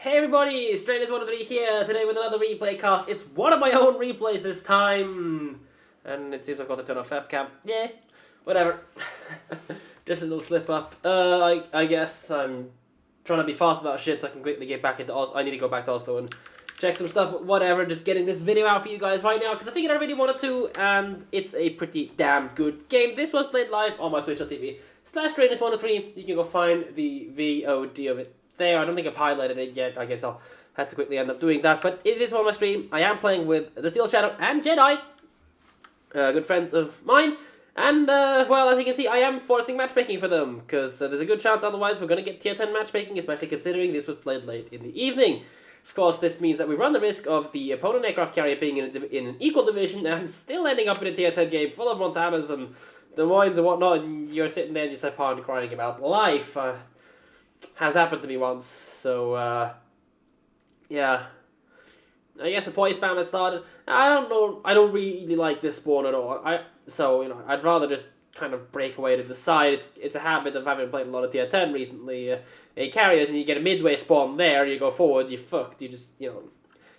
Hey everybody, Strainers103 here, today with another replay cast. It's one of my own replays this time. And it seems I've got to turn off webcam. Yeah, whatever. Just a little slip up. I guess I'm trying to be fast about shit so I can quickly get back into Oslo. I need to go back to Oslo and check some stuff, but whatever. Just getting this video out for you guys right now because I figured I really wanted to, and it's a pretty damn good game. This was played live on my twitch.tv/Strainers103. You can go find the VOD of it there. I don't think I've highlighted it yet. I guess I'll have to quickly end up doing that. But it is on my stream. I am playing with the Steel Shadow and Jedi, good friends of mine. And, well, as you can see, I am forcing matchmaking for them, because there's a good chance otherwise we're going to get tier 10 matchmaking, especially considering this was played late in the evening. Of course, this means that we run the risk of the opponent aircraft carrier being in an equal division and still ending up in a tier 10 game full of Montanas and Des Moines and whatnot, and you're sitting there in your Saipan crying about life. Has happened to me once, so, yeah. I guess the point spam has started. I don't know, I don't really like this spawn at all. So, you know, I'd rather just kind of break away to the side. It's a habit of having played a lot of tier 10 recently. Carriers, and you get a midway spawn there, you go forwards, you're fucked. You just, you know,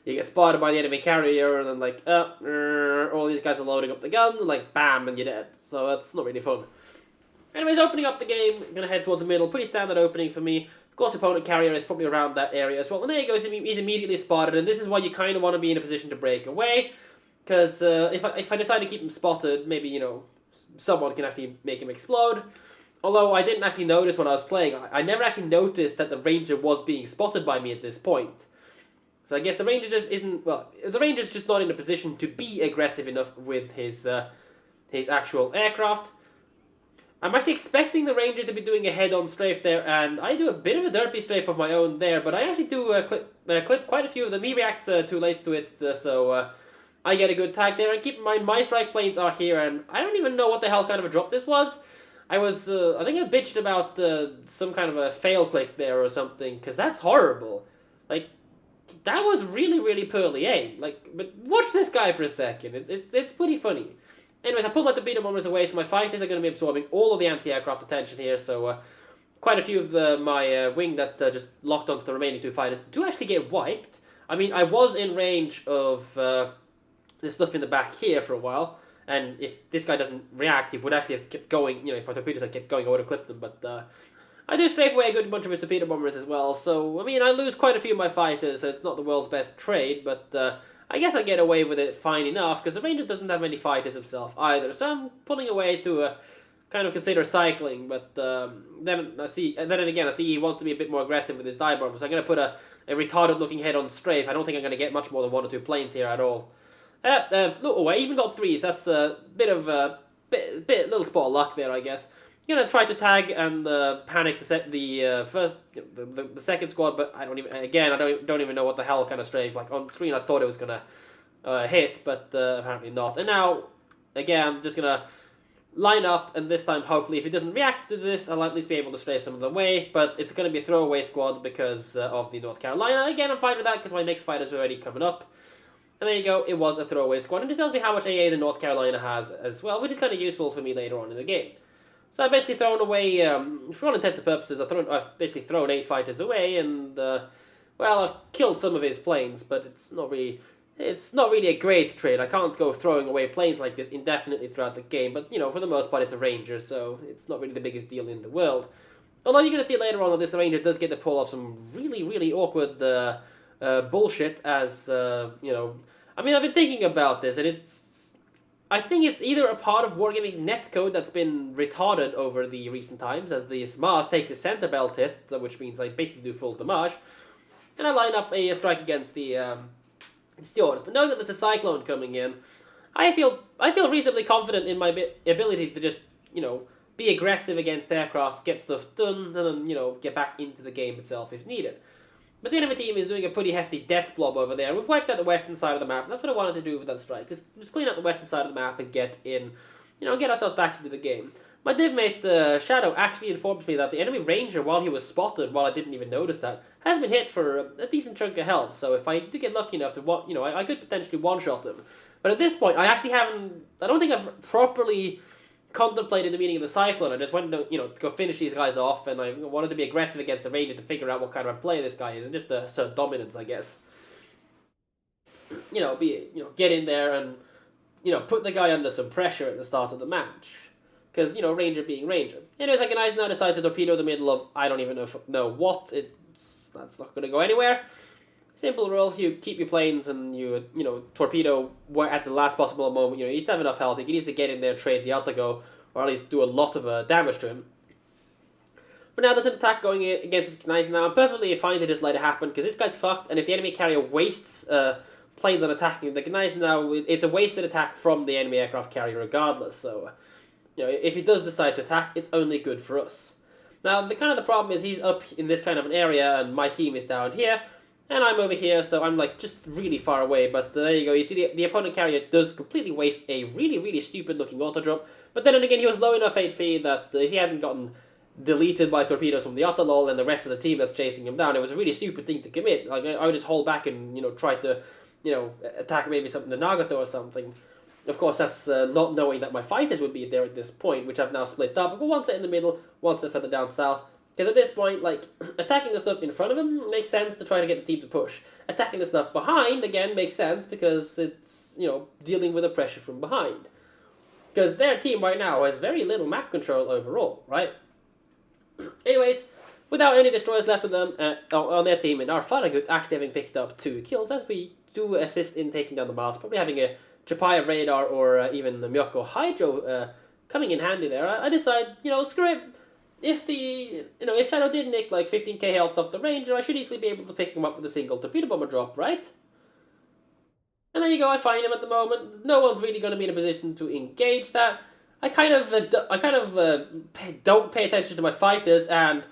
you get spotted by the enemy carrier, and then like, all these guys are loading up the gun, and like, bam, and you're dead. So that's not really fun. Anyways, opening up the game, I'm going to head towards the middle. Pretty standard opening for me. Of course, opponent carrier is probably around that area as well. And there he goes, he's immediately spotted, and this is why you kind of want to be in a position to break away. Because if I decide to keep him spotted, maybe, you know, someone can actually make him explode. Although I didn't actually notice when I was playing. I never actually noticed that the Ranger was being spotted by me at this point. So I guess the Ranger just isn't, well, the Ranger's just not in a position to be aggressive enough with his actual aircraft. I'm actually expecting the Ranger to be doing a head-on strafe there, and I do a bit of a derpy strafe of my own there, but I actually do clip quite a few of them. He reacts too late to it, so I get a good tag there. And keep in mind, my strike planes are here, and I don't even know what the hell kind of a drop this was. I think I bitched about some kind of a fail click there or something, because that's horrible. Like, that was really, really poorly aimed. Like, but watch this guy for a second. It's pretty funny. Anyways, I pulled my torpedo bombers away, so my fighters are going to be absorbing all of the anti-aircraft attention here, so quite a few of my wing that just locked onto the remaining two fighters do actually get wiped. I mean, I was in range of this stuff in the back here for a while, and if this guy doesn't react, he would actually have kept going. You know, if my torpedoes had kept going, I would have clipped them, but I do strafe away a good bunch of his torpedo bombers as well, so, I mean, I lose quite a few of my fighters, so it's not the world's best trade, but I guess I get away with it fine enough, because the Ranger doesn't have many fighters himself either, so I'm pulling away to kind of consider cycling, but then again I see he wants to be a bit more aggressive with his dive bomber, so I'm going to put a retarded-looking head on strafe. I don't think I'm going to get much more than 1 or 2 planes here at all. Look away, even got 3s, that's a little spot of luck there, I guess. I'm gonna try to tag and panic the second squad, but I don't even know what the hell kind of strafe. Like on screen, I thought it was gonna hit, but apparently not. And now, again, just gonna line up, and this time, hopefully, if it doesn't react to this, I'll at least be able to strafe some of the way. But it's gonna be a throwaway squad because of the North Carolina. Again, I'm fine with that because my next fighter's already coming up. And there you go, it was a throwaway squad, and it tells me how much AA the North Carolina has as well, which is kind of useful for me later on in the game. So I've basically thrown away, for all intents and purposes, I've basically thrown 8 fighters away, and, well, I've killed some of his planes, but it's not really a great trade. I can't go throwing away planes like this indefinitely throughout the game, but, you know, for the most part, it's a Ranger, so it's not really the biggest deal in the world. Although you're going to see later on that this Ranger does get to pull off some really, really awkward bullshit as, you know, I mean, I've been thinking about this, and I think it's either a part of Wargaming's netcode that's been retarded over the recent times, as the Mars takes a center belt hit, which means I basically do full damage, and I line up a strike against the Stewards. But knowing that there's a cyclone coming in, I feel reasonably confident in my ability to just, you know, be aggressive against aircraft, get stuff done, and then, you know, get back into the game itself if needed. But the enemy team is doing a pretty hefty death blob over there. We've wiped out the western side of the map, and that's what I wanted to do with that strike. Just clean out the western side of the map and get in, you know, get ourselves back into the game. My divmate, Shadow, actually informed me that the enemy Ranger, while he was spotted, while I didn't even notice that, has been hit for a decent chunk of health. So if I do get lucky enough to, you know, I could potentially one-shot him. But at this point, I don't think I've properly contemplated the meaning of the cyclone. I just wanted to, go finish these guys off, and I wanted to be aggressive against the ranger to figure out what kind of a player this guy is, and just assert dominance, I guess. Get in there and, put the guy under some pressure at the start of the match. Because, ranger being ranger. Anyways, Agonize now decides to torpedo the middle of, I don't even know what. That's not going to go anywhere. Simple rule, you keep your planes and you torpedo at the last possible moment. You need to have enough health. He needs to get in there, trade the Atago, or at least do a lot of damage to him. But now there's an attack going against his Knights now. I'm perfectly fine to just let it happen, because this guy's fucked, and if the enemy carrier wastes planes on attacking the Knights now, it's a wasted attack from the enemy aircraft carrier regardless. So, if he does decide to attack, it's only good for us. Now, the problem is he's up in this kind of an area, and my team is down here. And I'm over here, so I'm just really far away, but there you go. You see the opponent carrier does completely waste a really, really stupid looking auto drop, but then again he was low enough HP that if he hadn't gotten deleted by torpedoes from the Autolol and the rest of the team that's chasing him down, it was a really stupid thing to commit. I would just hold back and, try to, attack maybe something, the Nagato or something. Of course, that's not knowing that my fighters would be there at this point, which I've now split up. I've got one set in the middle, one set further down south. Because at this point, attacking the stuff in front of him makes sense to try to get the team to push. Attacking the stuff behind, again, makes sense because it's, dealing with the pressure from behind. Because their team right now has very little map control overall, right? Anyways, without any destroyers left of them on their team, and our Farragut actually having picked up 2 kills, as we do assist in taking down the Mars, probably having a Chapaya radar or even the Myoko Hydro coming in handy there, I decide, screw it. If if Shadow did nick 15k health off the Ranger, I should easily be able to pick him up with a single torpedo bomber drop, right? And there you go, I find him at the moment. No one's really going to be in a position to engage that. I kind of don't pay attention to my fighters, and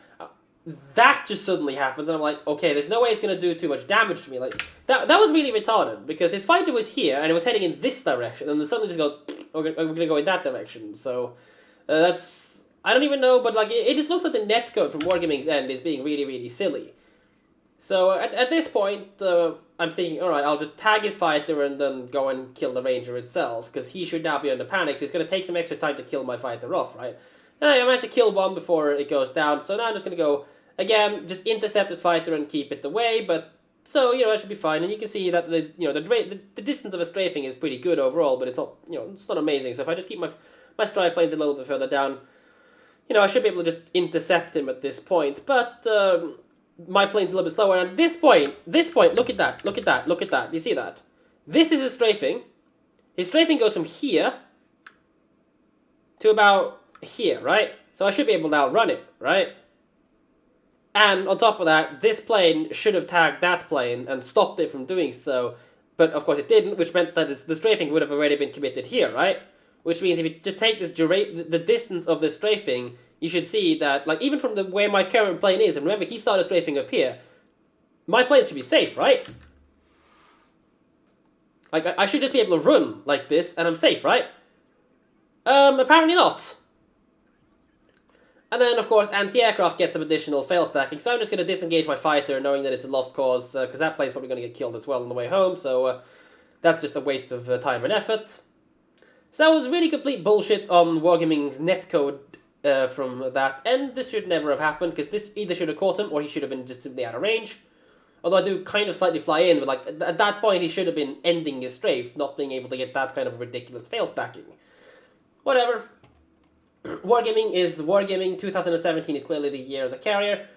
that just suddenly happens, and I'm like, okay, there's no way it's going to do too much damage to me. That was really retarded, because his fighter was here, and it was heading in this direction, and then suddenly just go, we're going to go in that direction. So, that's... I don't even know, but it just looks like the netcode from Wargaming's end is being really, really silly. So at this point, I'm thinking, alright, I'll just tag his fighter and then go and kill the Ranger itself, because he should now be under panic, so it's going to take some extra time to kill my fighter off, right? And I managed to kill one before it goes down, so now I'm just going to go, again, just intercept his fighter and keep it away, but, so, that should be fine, and you can see that the distance of a strafing is pretty good overall, but it's not, it's not amazing, so if I just keep my strike planes a little bit further down, I should be able to just intercept him at this point, but my plane's a little bit slower, and this point, look at that, you see that? This is his strafing. His strafing goes from here to about here, right? So I should be able to outrun it, right? And on top of that, this plane should have tagged that plane and stopped it from doing so, but of course it didn't, which meant that the strafing would have already been committed here, right? Which means if you just take this the distance of the strafing, you should see that, even from where my current plane is, and remember, he started strafing up here, my plane should be safe, right? I should just be able to run like this, and I'm safe, right? Apparently not. And then, of course, anti-aircraft gets some additional fail stacking, so I'm just going to disengage my fighter, knowing that it's a lost cause, because that plane's probably going to get killed as well on the way home, so that's just a waste of time and effort. So that was really complete bullshit on Wargaming's netcode from that, and this should never have happened, because this either should have caught him, or he should have been just simply out of range. Although I do kind of slightly fly in, but at that point he should have been ending his strafe, not being able to get that kind of ridiculous fail stacking. Whatever. Wargaming is Wargaming. 2017 is clearly the year of the carrier.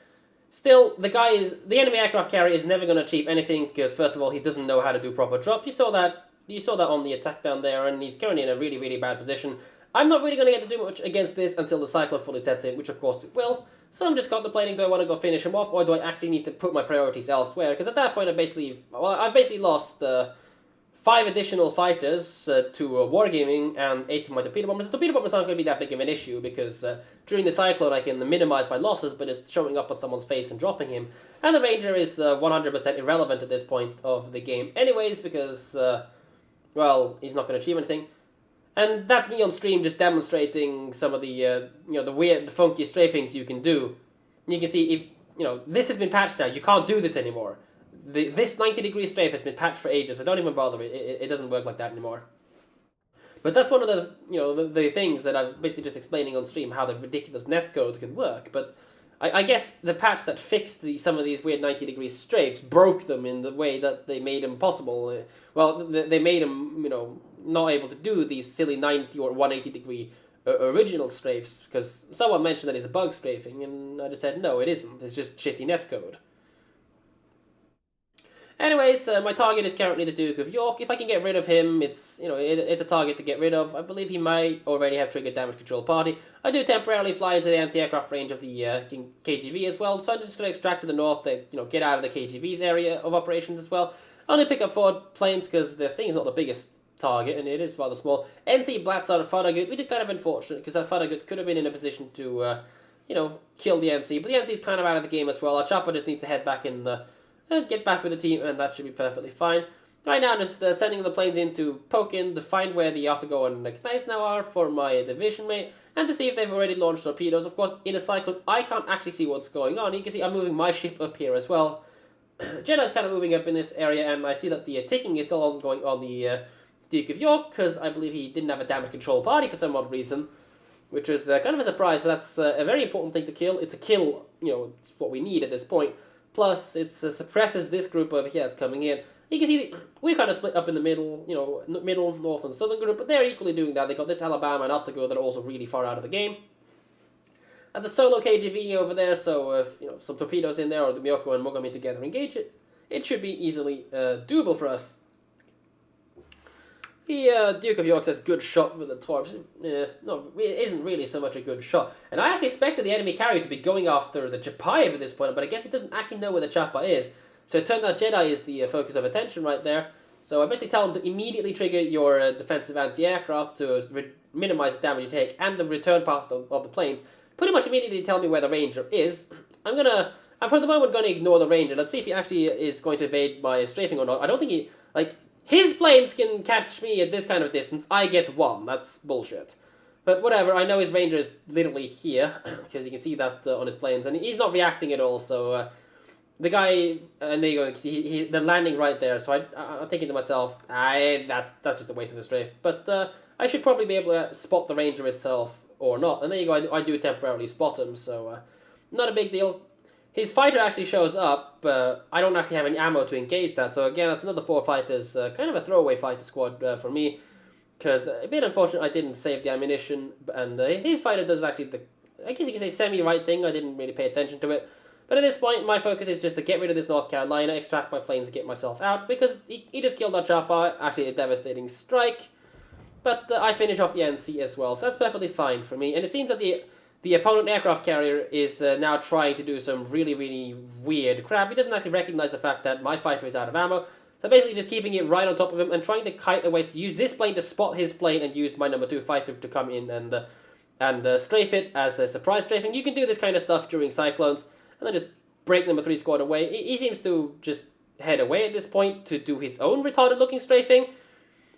Still, the enemy aircraft carrier is never going to achieve anything, because first of all, he doesn't know how to do proper drop. You saw that on the attack down there, and he's currently in a really, really bad position. I'm not really going to get to do much against this until the cyclone fully sets in, which of course it will. So I'm just contemplating, do I want to go finish him off, or do I actually need to put my priorities elsewhere? Because at that point, I've basically lost 5 additional fighters to Wargaming and 8 to my torpedo bombers. The torpedo bombers aren't going to be that big of an issue, because during the cyclone I can minimize my losses by just showing up on someone's face and dropping him. And the Ranger is 100% irrelevant at this point of the game anyways, because, well, he's not going to achieve anything. And that's me on stream just demonstrating some of the, the weird, the funky strafings you can do. And you can see, if, this has been patched now. You can't do this anymore. This 90-degree strafe has been patched for ages, so don't even bother. It doesn't work like that anymore. But that's one of the the things that I'm basically just explaining on stream, how the ridiculous netcode can work. But I guess the patch that fixed some of these weird 90-degree strafes broke them in the way that they made them possible. Well, they made them not able to do these silly 90 or 180-degree original strafes, because someone mentioned that it's a bug strafing, and I just said no, it isn't. It's just shitty netcode. Anyways, my target is currently the Duke of York. If I can get rid of him, it's it's a target to get rid of. I believe he might already have triggered damage control party. I do temporarily fly into the anti-aircraft range of the KGV as well, so I'm just going to extract to the north to get out of the KGV's area of operations as well. I only pick up 4 planes because the thing is not the biggest target, and it is rather small. NC blats out a Farragut, which is kind of unfortunate because that Farragut could have been in a position to kill the NC, but the NC's kind of out of the game as well. Our chopper just needs to head back in the get back with the team, and that should be perfectly fine. Right now, I'm just sending the planes in to poke in to find where the Ottogo and the Knights now are for my division mate, and to see if they've already launched torpedoes. Of course, in a cyclone, I can't actually see what's going on. You can see I'm moving my ship up here as well. Jedi's kind of moving up in this area, and I see that the ticking is still ongoing on the Duke of York, because I believe he didn't have a damage control party for some odd reason, which was kind of a surprise, but that's a very important thing to kill. It's a kill, it's what we need at this point. Plus, it suppresses this group over here that's coming in. You can see we kind of split up in the middle, middle, north, and southern group, but they're equally doing that. They got this Alabama and Ottogo that are also really far out of the game. That's a solo KGV over there, so if some torpedoes in there, or the Miyoko and Mogami together engage it, it should be easily doable for us. The Duke of York says good shot with the torps. No, it isn't really so much a good shot. And I actually expected the enemy carrier to be going after the Chapai at this point, but I guess he doesn't actually know where the Chapa is. So it turns out Jedi is the focus of attention right there. So I basically tell him to immediately trigger your defensive anti-aircraft to minimize the damage you take and the return path of the planes. Pretty much immediately tell me where the Ranger is. I'm for the moment going to ignore the Ranger. Let's see if he actually is going to evade my strafing or not. I don't think he, his planes can catch me at this kind of distance. I get 1. That's bullshit. But whatever, I know his Ranger is literally here, because you can see that on his planes, and he's not reacting at all, so the guy, and there you go, they're landing right there, so I'm thinking to myself, that's just a waste of a strafe. But I should probably be able to spot the Ranger itself, or not. And there you go, I do temporarily spot him, so not a big deal. His fighter actually shows up, I don't actually have any ammo to engage that, so again, that's another 4 fighters, kind of a throwaway fighter squad for me, because a bit unfortunate I didn't save the ammunition, and his fighter does actually I guess you can say semi-right thing. I didn't really pay attention to it, but at this point, my focus is just to get rid of this North Carolina, extract my planes, and get myself out, because he just killed our chopper, actually a devastating strike, but I finish off the NC as well, so that's perfectly fine for me, and it seems that the opponent aircraft carrier is now trying to do some really, really weird crap. He doesn't actually recognize the fact that my fighter is out of ammo. So basically just keeping it right on top of him and trying to kite away. So use this plane to spot his plane and use my number 2 fighter to come in and strafe it as a surprise strafing. You can do this kind of stuff during cyclones and then just break number 3 squad away. He seems to just head away at this point to do his own retarded looking strafing.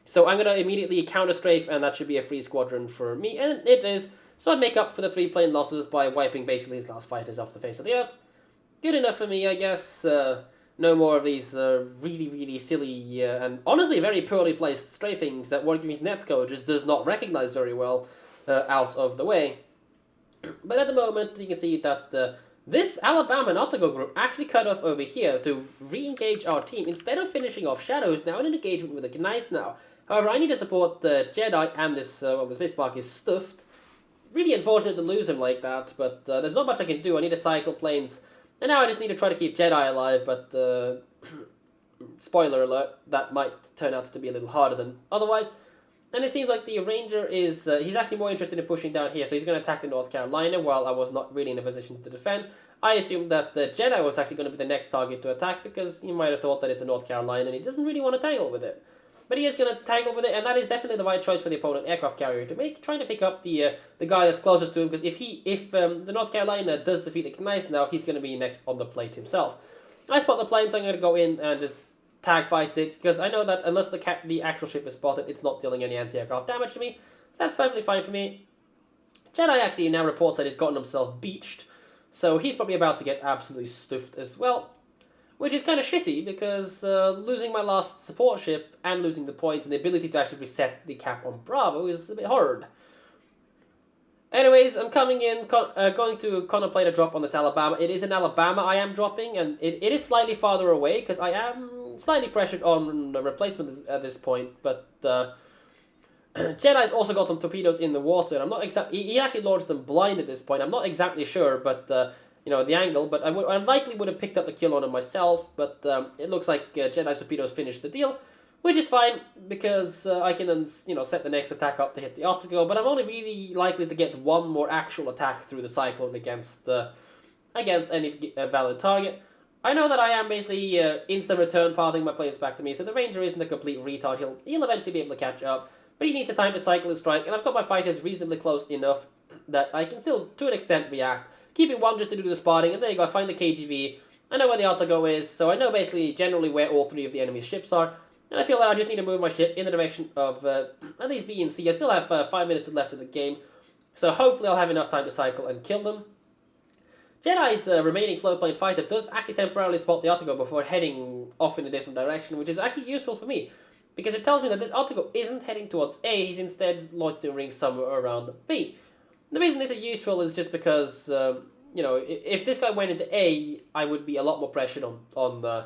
So I'm going to immediately counter strafe, and that should be a free squadron for me, and it is. So I make up for the 3 plane losses by wiping basically his last fighters off the face of the earth. Good enough for me, I guess. No more of these really, really silly and honestly very poorly placed strafings that Wargame's netcode just does not recognize very well out of the way. But at the moment, you can see that this Alabama and Ottogo group actually cut off over here to re-engage our team instead of finishing off Shadows now in an engagement with the Gneiss now. However, I need to support the Jedi, and this the space park is stuffed. Really unfortunate to lose him like that, but there's not much I can do. I need to cycle planes, and now I just need to try to keep Jedi alive, but spoiler alert, that might turn out to be a little harder than otherwise. And it seems like the Ranger is, he's actually more interested in pushing down here, so he's going to attack the North Carolina while I was not really in a position to defend. I assumed that the Jedi was actually going to be the next target to attack, because you might have thought that it's a North Carolina and he doesn't really want to tangle with it. But he is going to tangle with it, and that is definitely the right choice for the opponent aircraft carrier to make, trying to pick up the guy that's closest to him, because if the North Carolina does defeat the Knights now, he's going to be next on the plate himself. I spot the plane, so I'm going to go in and just tag fight it, because I know that unless the actual ship is spotted, it's not dealing any anti-aircraft damage to me. So that's perfectly fine for me. Jedi actually now reports that he's gotten himself beached, so he's probably about to get absolutely stuffed as well. which is kind of shitty because losing my last support ship and losing the points and the ability to actually reset the cap on Bravo is a bit hard. Anyways, I'm coming in, going to contemplate a drop on this Alabama. It is in Alabama I am dropping, and it is slightly farther away because I am slightly pressured on the replacement at this point, but Jedi's also got some torpedoes in the water. I'm not exactly. He actually launched them blind at this point. I'm not exactly sure, but the angle. But I likely would have picked up the kill on him myself. But it looks like Jedi's torpedoes finished the deal, which is fine because I can then set the next attack up to hit the Optical. But I'm only really likely to get one more actual attack through the Cyclone against any valid target. I know that I am basically instant return pathing my planes back to me, so the Ranger isn't a complete retard. He'll eventually be able to catch up. But he needs a time to cycle and strike, and I've got my fighters reasonably close enough that I can still, to an extent, react. Keeping one just to do the spotting, and there you go, I find the KGV. I know where the Altago is, so I know basically generally where all three of the enemy's ships are. And I feel that I just need to move my ship in the direction of at least B and C. I still have 5 minutes left of the game, so hopefully I'll have enough time to cycle and kill them. Jedi's remaining floatplane fighter does actually temporarily spot the Altago before heading off in a different direction, which is actually useful for me. Because it tells me that this Altago isn't heading towards A, he's instead loitering somewhere around B. The reason this is useful is just because, if this guy went into A, I would be a lot more pressured on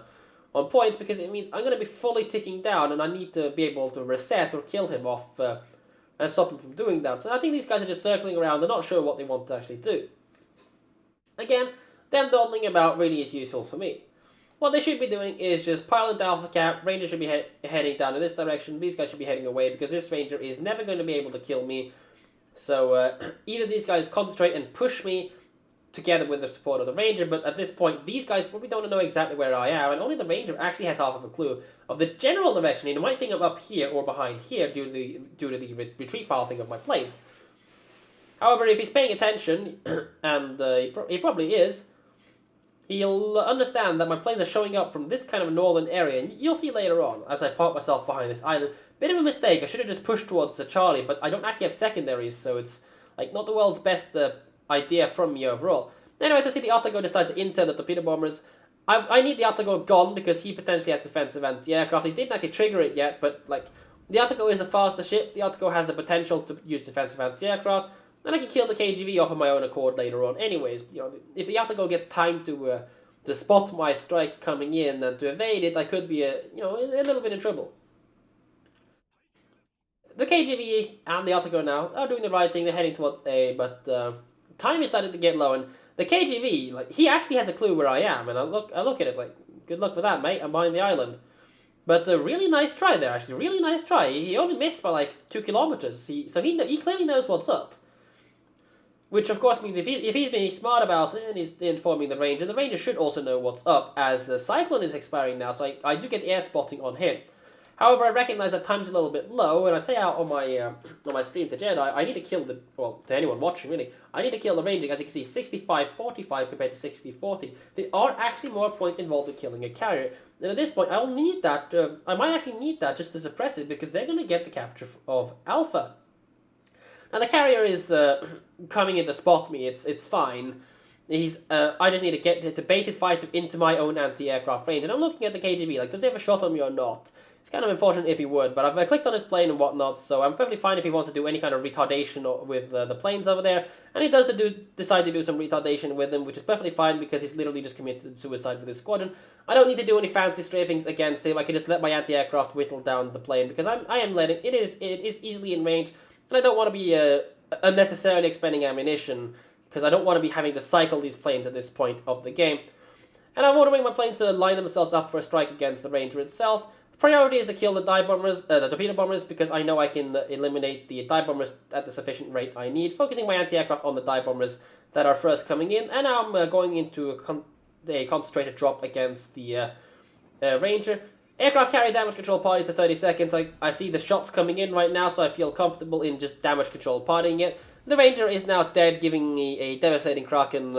points, because it means I'm going to be fully ticking down, and I need to be able to reset or kill him off and stop him from doing that. So I think these guys are just circling around, they're not sure what they want to actually do. Again, them dawdling about really is useful for me. What they should be doing is just pile into Alpha Cap. Ranger should be heading down in this direction. These guys should be heading away because this Ranger is never going to be able to kill me. So either these guys concentrate and push me together with the support of the Ranger, but at this point these guys probably don't know exactly where I am, and only the Ranger actually has half of a clue of the general direction. He might think I'm up here or behind here due to the retreat pathing of my planes. However, if he's paying attention, and he probably is, he'll understand that my planes are showing up from this kind of northern area, and you'll see later on, as I park myself behind this island. Bit of a mistake, I should have just pushed towards the Charlie, but I don't actually have secondaries, so it's not the world's best idea from me overall. Anyways, I see the Altago decides to intern the torpedo bombers. I need the Altago gone because he potentially has defensive anti-aircraft. He didn't actually trigger it yet, but the Altago is a faster ship. The Altago has the potential to use defensive anti-aircraft. And I can kill the KGV off of my own accord later on. Anyways, if the Altago gets time to spot my strike coming in and to evade it, I could be a little bit in trouble. The KGV and the Altago now are doing the right thing. They're heading towards A, but time is starting to get low, and the KGV, he actually has a clue where I am, and I look at it good luck with that, mate. I'm behind the island. But really nice try there, actually. Really nice try. He only missed by 2 kilometers. So he clearly knows what's up. Which, of course, means if he's being smart about it and he's informing the Ranger should also know what's up, as Cyclone is expiring now, so I do get air spotting on him. However, I recognize that time's a little bit low, and I say out on my stream to Jedi, I need to kill to anyone watching, really, I need to kill the Ranger. As you can see, 65-45 compared to 60-40. There are actually more points involved in killing a carrier, and at this point, I'll need that, I might actually need that just to suppress it, because they're going to get the capture of Alpha. Now the carrier is coming in to spot me. It's fine. I just need to get to bait his fighter into my own anti-aircraft range. And I'm looking at the KGB, does he have a shot on me or not? It's kind of unfortunate if he would, but I've clicked on his plane and whatnot, so I'm perfectly fine if he wants to do any kind of retardation with the planes over there. And he does decide to do some retardation with them, which is perfectly fine because he's literally just committed suicide with his squadron. I don't need to do any fancy strafings against him. I can just let my anti-aircraft whittle down the plane because I am letting it is easily in range. And I don't want to be unnecessarily expending ammunition, because I don't want to be having to cycle these planes at this point of the game. And I'm ordering my planes to line themselves up for a strike against the Ranger itself. The priority is to kill the the torpedo bombers, because I know I can eliminate the dive bombers at the sufficient rate I need, focusing my anti-aircraft on the dive bombers that are first coming in, and now I'm going into a concentrated drop against the Ranger. Aircraft carrier damage control parties to 30 seconds. I see the shots coming in right now, so I feel comfortable in just damage control partying it. The Ranger is now dead, giving me a devastating Kraken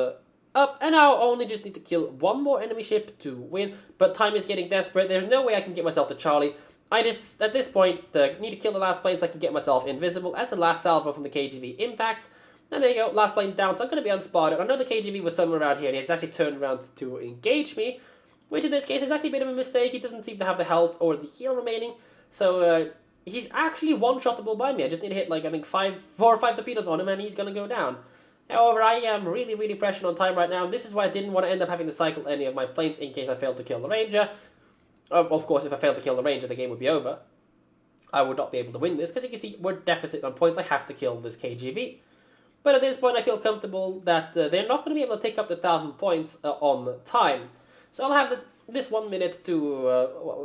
up, and now I only just need to kill one more enemy ship to win, but time is getting desperate. There's no way I can get myself to Charlie. I just, at this point, need to kill the last plane so I can get myself invisible as the last salvo from the KGV impacts. And there you go, last plane down, so I'm going to be unspotted. I know the KGV was somewhere around here, and he's actually turned around to engage me. which in this case is actually a bit of a mistake. He doesn't seem to have the health or the heal remaining, so he's actually one-shottable by me. I just need to hit like I think 4 or 5 torpedoes on him and he's gonna go down. However, I am really, really pressured on time right now, and this is why I didn't want to end up having to cycle any of my planes in case I failed to kill the Ranger. Of course, if I failed to kill the Ranger, the game would be over. I would not be able to win this, because you can see we're deficit on points. I have to kill this KGV. But at this point, I feel comfortable that they're not going to be able to take up the 1,000 points on time. So I'll have this 1 minute to,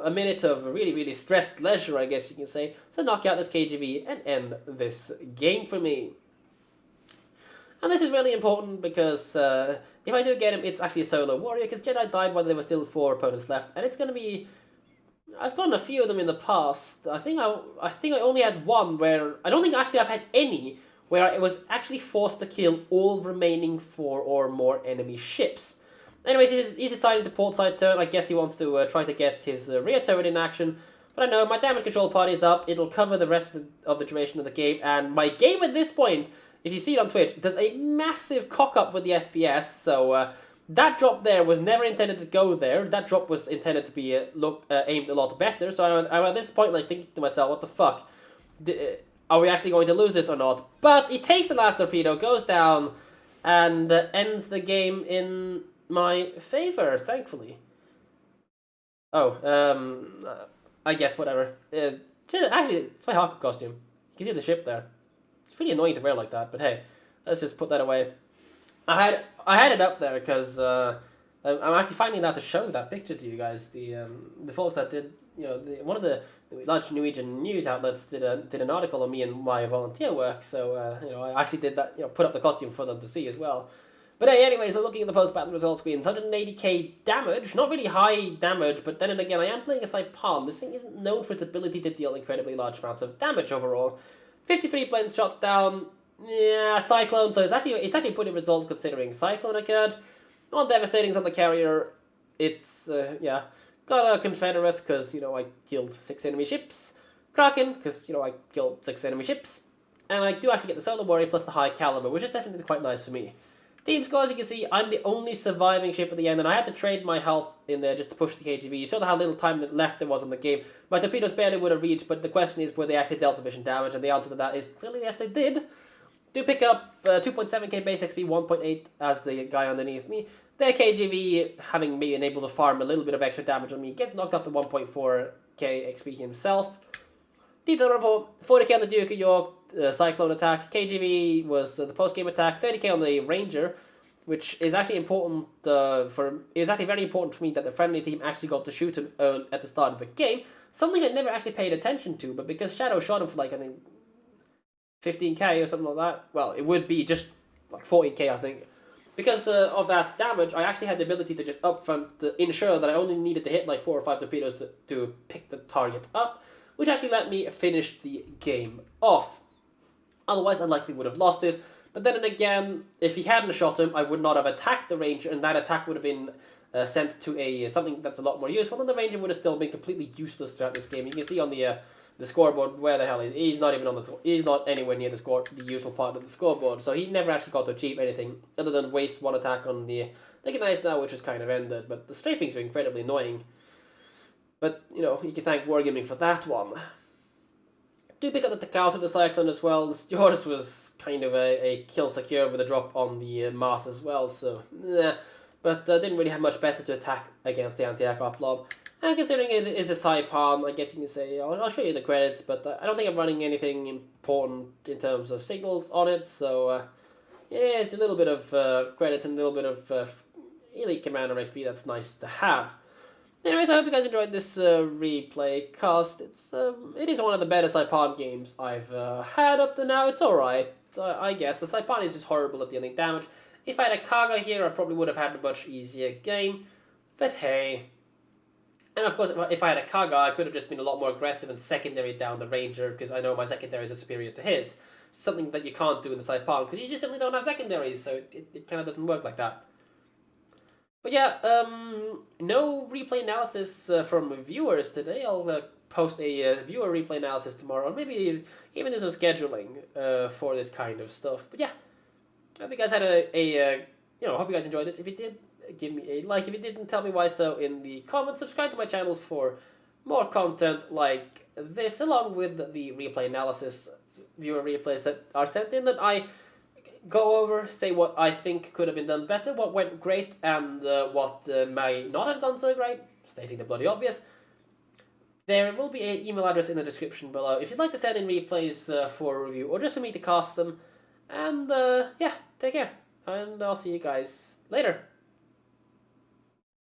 a minute of really, really stressed leisure, I guess you can say, to knock out this KGV and end this game for me. And this is really important because if I do get him, it's actually a solo warrior, because Jedi died while there were still 4 opponents left, and it's going to be... I've gotten a few of them in the past. I think I only had one where... I don't think actually I've had any where I was actually forced to kill all remaining 4 or more enemy ships. Anyways, he's decided to port side turn. I guess he wants to try to get his rear turret in action. But I know my damage control party is up. It'll cover the rest of the duration of the game, and my game at this point... If you see it on Twitch, there's a massive cock-up with the FPS, so that drop there was never intended to go there. That drop was intended to be aimed a lot better, so I'm at this point like thinking to myself, what the fuck? Are we actually going to lose this or not? But he takes the last torpedo, goes down, and ends the game in my favor, thankfully. Oh, I guess whatever. Actually, it's my Haku costume. You can see the ship there. It's pretty annoying to wear like that, but hey, let's just put that away. I had it up there because I'm actually finding out to show that picture to you guys. The folks that did, one of the large Norwegian news outlets did an article on me and my volunteer work. So I actually did that. Put up the costume for them to see as well. But hey, anyways, looking at the post-battle results screens, 180k damage, not really high damage, but then again, I am playing a Saipan. This thing isn't known for its ability to deal incredibly large amounts of damage overall. 53 planes shot down, yeah, cyclone, so it's actually pretty results considering cyclone occurred. Not devastating on the carrier, it's, got a Confederate, because, I killed 6 enemy ships. Kraken, because, I killed 6 enemy ships. And I do actually get the Solar Warrior plus the high caliber, which is definitely quite nice for me. Team score, as you can see, I'm the only surviving ship at the end, and I had to trade my health in there just to push the KGV. You saw how little time left there was in the game. My torpedoes barely would have reached, but the question is, were they actually dealt sufficient damage? And the answer to that is, clearly, yes, they did. Do pick up 2.7k base XP, 1.8 as the guy underneath me. Their KGV, having been able to farm a little bit of extra damage on me, gets knocked up to 1.4k XP himself. Detail report, 40k on the Duke of York, Cyclone attack. KGV was the post-game attack, 30k on the Ranger, which is actually important it's actually very important for me that the friendly team actually got to shoot him at the start of the game, something I never actually paid attention to, but because Shadow shot him for like, I think, 15k or something like that, well, it would be just like 40k, I think. Because of that damage, I actually had the ability to just upfront ensure that I only needed to hit like 4 or 5 torpedoes to pick the target up, which actually let me finish the game off. Otherwise, I likely would have lost this. But then again, if he hadn't shot him, I would not have attacked the Ranger, and that attack would have been sent to something that's a lot more useful, and the Ranger would have still been completely useless throughout this game. You can see on the scoreboard where the hell he's not even on he's not anywhere near the useful part of the scoreboard. So he never actually got to achieve anything other than waste 1 attack on the Nice now, which is kind of ended. But the strafings are incredibly annoying. But you can thank Wargaming for that one. Do pick up the Takao to the Cyclone as well. The Stewardess was kind of a kill secure with a drop on the Mars as well, so but didn't really have much better to attack against the anti-aircraft lob. And considering it is a Saipan, I guess you can say, I'll show you the credits, but I don't think I'm running anything important in terms of signals on it, so yeah, it's a little bit of credit and a little bit of Elite Commander XP that's nice to have. Anyways, I hope you guys enjoyed this replay cast. It is one of the better Saipan games I've had up to now. It's alright, I guess. The Saipan is just horrible at dealing damage. If I had a Kaga here, I probably would have had a much easier game. But hey. And of course, if I had a Kaga, I could have just been a lot more aggressive and secondary down the Ranger, because I know my secondaries are superior to his. Something that you can't do in the Saipan, because you just simply don't have secondaries, so it kind of doesn't work like that. But yeah, no replay analysis from viewers today. I'll post a viewer replay analysis tomorrow, and maybe even do some scheduling for this kind of stuff. But yeah, I hope you guys had hope you guys enjoyed this. If you did, give me a like if you didn't. Tell me why so in the comments. Subscribe to my channel for more content like this, along with the replay analysis, viewer replays that are sent in that I go over, say what I think could have been done better, what went great, and what may not have gone so great, stating the bloody obvious. There will be an email address in the description below if you'd like to send in replays for a review, or just for me to cast them. And yeah, take care, and I'll see you guys later.